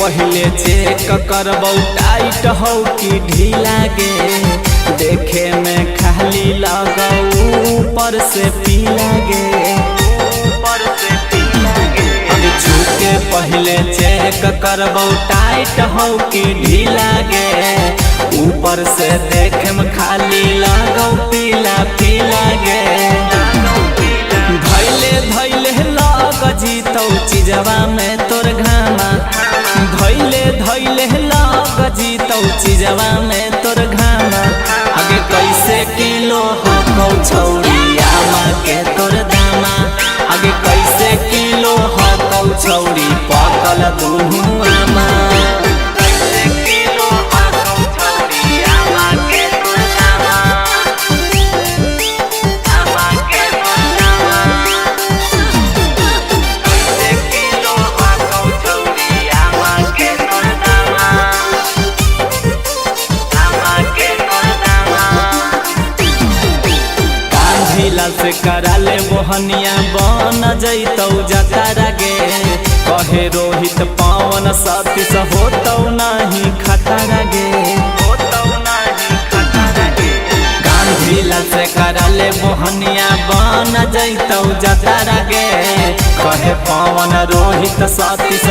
पहले चेक करबौ टाइट हो कि ढीला गे। देखे में खाली लगौ ऊपर से पीला गे। अभी छूके पहले चेक करबौ टाइट हो कि ढीला गे। ऊपर से देखे में खाली लगौ पीला पीला गे। धैले धैले लग जीतौ चीजवा में तोर घामा। धैले धैले लग जीतौ चीजवा में तोर घामा। आगे कैसे किलो हकौ छौरी आमा के तोर दामा। आगे कैसे किलो हकौ छौरी पकल दुनू आमा। से कराले मोहनिया बन जैतौ जतारा गे। कहे रोहित पवन सतीश होतौ नहीं खतरा गे। गांधीला से कराले मोहनिया बन जैतौ जतारा गे। कहे पवन रोहित सतीश